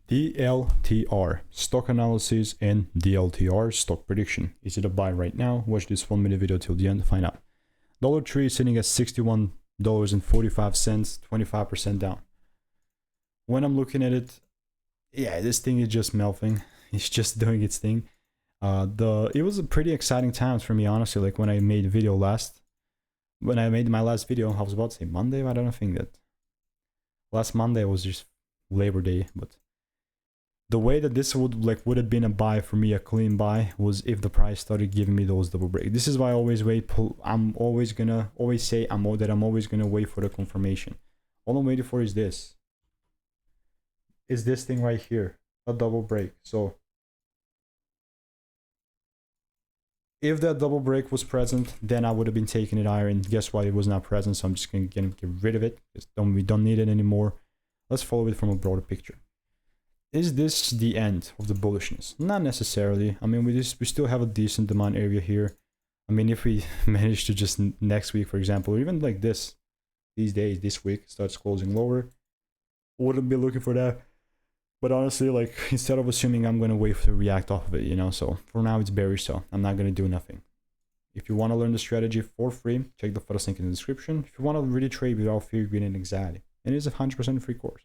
DLTR stock analysis and DLTR stock prediction. Is it a buy right now? Watch this 1-minute video till the end to find out. Dollar Tree is sitting at $61.45, 25% down. When I'm looking at it, yeah, this thing is just melting. It's just doing its thing. It was a pretty exciting times for me, honestly. Like when I made a video when I made my last video, I was about to say Monday. I don't think that last Monday was just Labor Day, but the way that this would have been a buy for me, a clean buy, was if the price started giving me those double break. This is why I always wait. I'm always gonna say I'm always gonna wait for the confirmation. All I'm waiting for is this. Is this thing right here, a double break. So if that double break was present, then I would have been taking it higher, and guess what? It was not present, so I'm just gonna get rid of it. We don't need it anymore. Let's follow it from a broader picture. Is this the end of the bullishness? Not necessarily. I mean, we still have a decent demand area here. I mean, if we manage to just next week, for example, or even like this week starts closing lower, wouldn't be looking for that. But honestly, like, instead of assuming I'm going to wait to react off of it, you know, so for now it's bearish, so I'm not going to do nothing. If you want to learn the strategy for free, check the first link in the description. If you want to really trade without fear, greed, and anxiety, and it is a 100% free course.